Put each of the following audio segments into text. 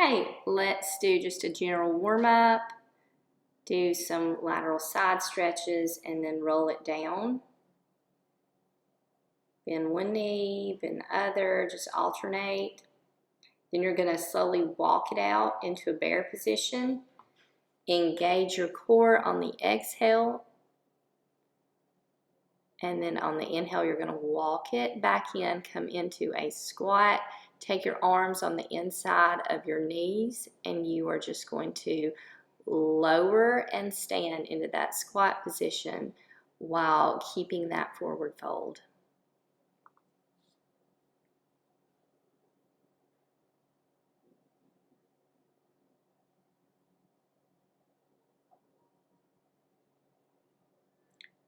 Okay, let's do just a general warm-up. Do some lateral side stretches and then roll it down. Bend one knee, bend the other, just alternate. Then you're going to slowly walk it out into a bear position. Engage your core on the exhale. And then on the inhale, you're going to walk it back in, come into a squat. Take your arms on the inside of your knees, and you are just going to lower and stand into that squat position while keeping that forward fold.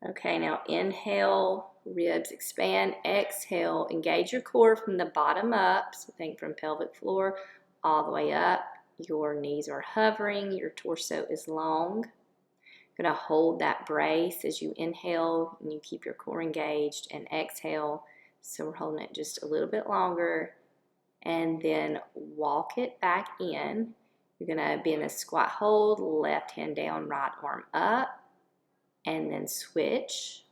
Okay, now inhale, ribs expand. Exhale, engage your core from the bottom up. So think from pelvic floor all the way up. Your knees are hovering, your torso is long. You're going to hold that brace as you inhale and you keep your core engaged, and exhale. So we're holding it just a little bit longer, and then walk it back in. You're going to be in a squat hold, left hand down, right arm up. And then switch.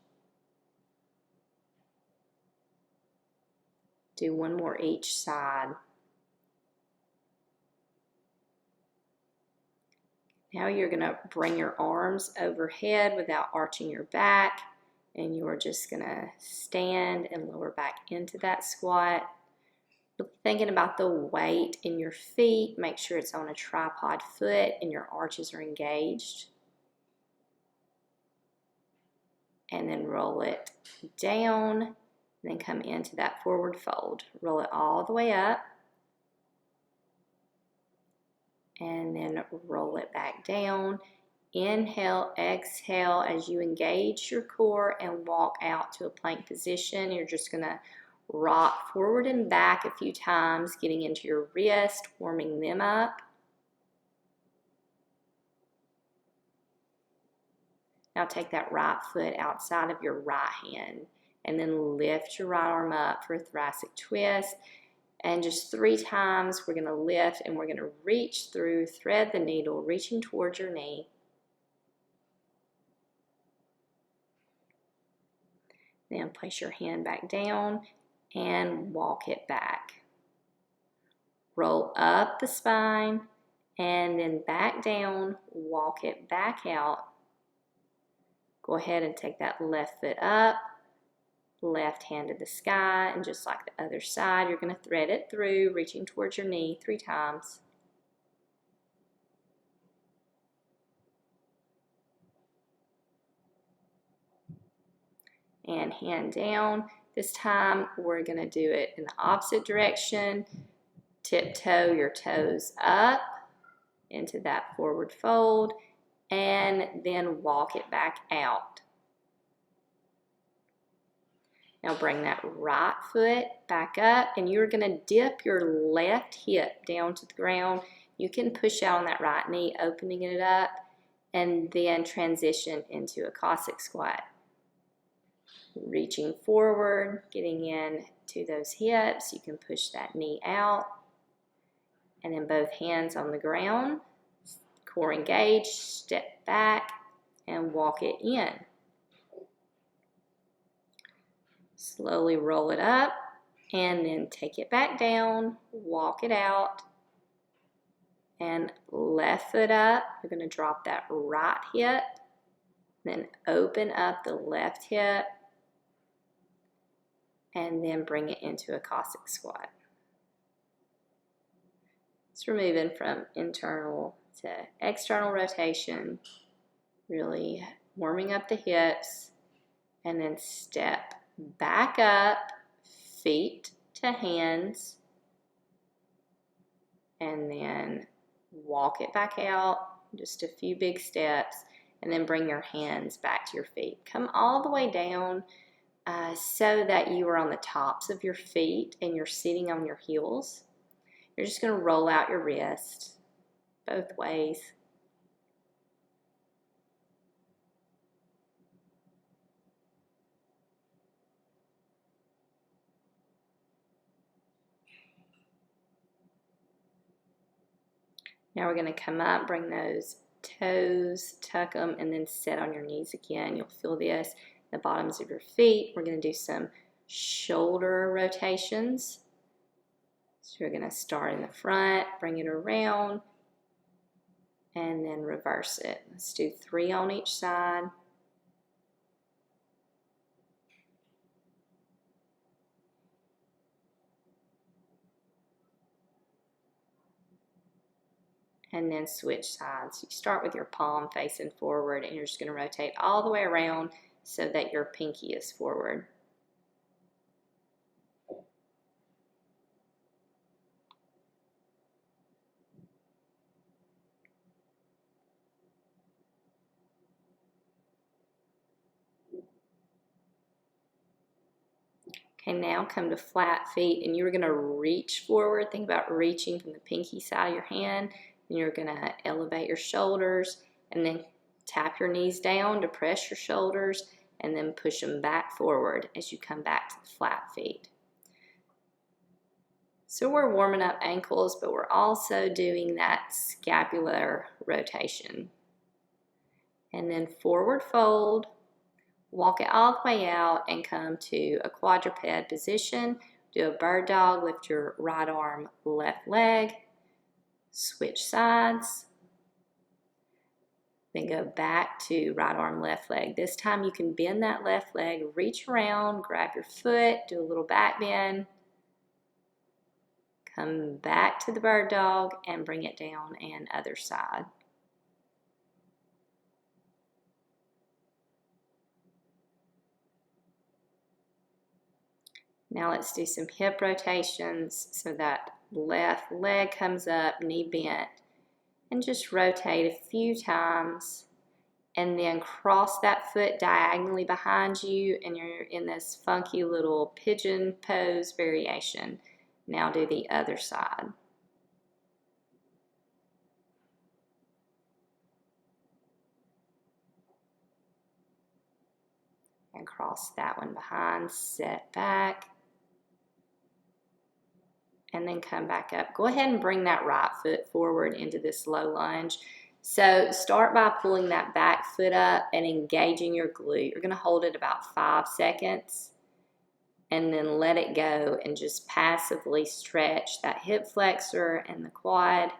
Do one more each side. Now you're going to bring your arms overhead without arching your back, and you're just going to stand and lower back into that squat. Thinking about the weight in your feet, make sure it's on a tripod foot and your arches are engaged. And then roll it down, and then come into that forward fold. Roll it all the way up, and then roll it back down. Inhale, exhale as you engage your core and walk out to a plank position. You're just going to rock forward and back a few times, getting into your wrist, warming them up. Now take that right foot outside of your right hand and then lift your right arm up for a thoracic twist. And just 3 times we're going to lift and we're going to reach through, thread the needle, reaching towards your knee. Then place your hand back down and walk it back. Roll up the spine and then back down, walk it back out. Go ahead and take that left foot up, left hand to the sky, and just like the other side, you're going to thread it through, reaching towards your knee 3 times. And hand down. This time we're going to do it in the opposite direction. Tiptoe your toes up into that forward fold, and then walk it back out. Now bring that right foot back up, and you're going to dip your left hip down to the ground. You can push out on that right knee, opening it up, and then transition into a Cossack squat. Reaching forward, getting in to those hips. You can push that knee out, and then both hands on the ground. Core engaged, step back, and walk it in. Slowly roll it up, and then take it back down, walk it out, and left foot up. You're going to drop that right hip, then open up the left hip, and then bring it into a Cossack squat. So we're moving from internal to external rotation, really warming up the hips, and then step back up, feet to hands, and then walk it back out, just a few big steps, and then bring your hands back to your feet. Come all the way down so that you are on the tops of your feet and you're sitting on your heels. You're just going to roll out your wrist both ways. Now we're going to come up, bring those toes, tuck them, and then sit on your knees again. You'll feel this, the bottoms of your feet. We're going to do some shoulder rotations. So you're going to start in the front, bring it around, and then reverse it. Let's do 3 on each side. And then switch sides. You start with your palm facing forward, and you're just going to rotate all the way around so that your pinky is forward. Okay, now come to flat feet, and you're going to reach forward. Think about reaching from the pinky side of your hand, and you're going to elevate your shoulders, and then tap your knees down to press your shoulders, and then push them back forward as you come back to the flat feet. So we're warming up ankles, but we're also doing that scapular rotation. And then forward fold. Walk it all the way out and come to a quadruped position. Do a bird dog, lift your right arm, left leg, switch sides, then go back to right arm, left leg. This time you can bend that left leg, reach around, grab your foot, do a little back bend, come back to the bird dog and bring it down and other side. Now let's do some hip rotations so that left leg comes up, knee bent, and just rotate a few times and then cross that foot diagonally behind you, and you're in this funky little pigeon pose variation. Now do the other side. And cross that one behind, set back, and then come back up. Go ahead and bring that right foot forward into this low lunge. So start by pulling that back foot up and engaging your glute. You're going to hold it about 5 seconds and then let it go and just passively stretch that hip flexor and the quad.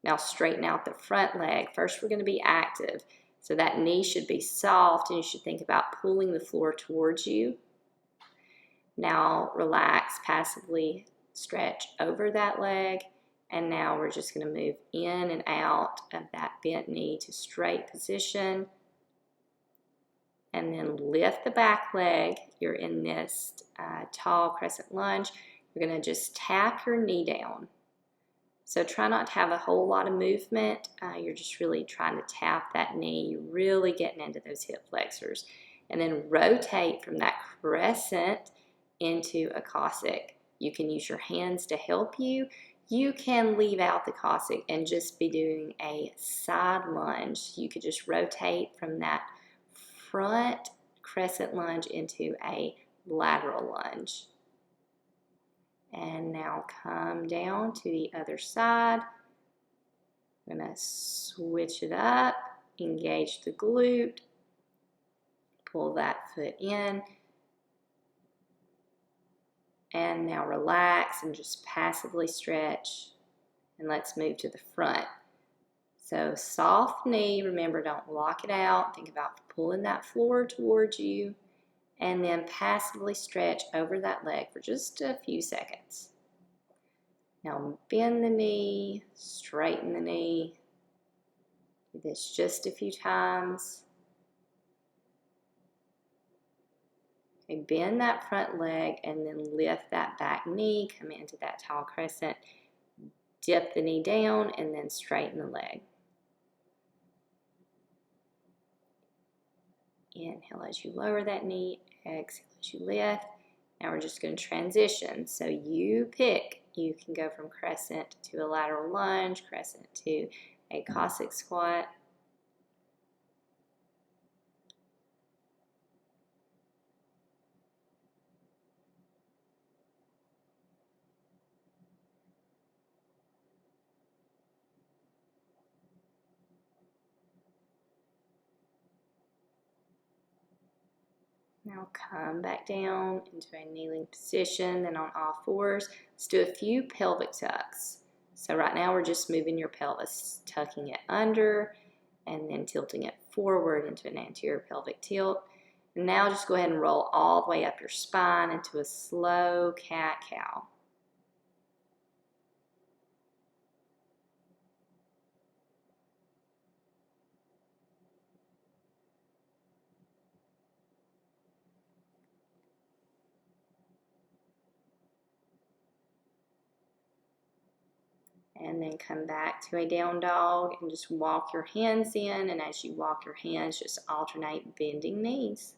Now straighten out the front leg. First we're going to be active. So that knee should be soft, and you should think about pulling the floor towards you. Now relax, passively stretch over that leg, and now we're just going to move in and out of that bent knee to straight position, and then lift the back leg. You're in this tall crescent lunge. You're going to just tap your knee down. So try not to have a whole lot of movement. You're just really trying to tap that knee, really getting into those hip flexors, and then rotate from that crescent into a Cossack. You can use your hands to help you. You can leave out the Cossack and just be doing a side lunge. You could just rotate from that front crescent lunge into a lateral lunge. And now come down to the other side. I'm going to switch it up, engage the glute, pull that foot in, and now relax and just passively stretch, and let's move to the front. So soft knee, remember, don't lock it out. Think about pulling that floor towards you, and then passively stretch over that leg for just a few seconds. Now bend the knee, straighten the knee. Do this just a few times. Okay, bend that front leg and then lift that back knee, come into that tall crescent, dip the knee down, and then straighten the leg. Inhale as you lower that knee, exhale as you lift. Now we're just going to transition. So you pick. You can go from crescent to a lateral lunge, crescent to a Cossack squat. Now come back down into a kneeling position, then on all fours. Let's do a few pelvic tucks. So right now we're just moving your pelvis, tucking it under and then tilting it forward into an anterior pelvic tilt. And now just go ahead and roll all the way up your spine into a slow cat-cow. And then come back to a down dog and just walk your hands in, and as you walk your hands, just alternate bending knees.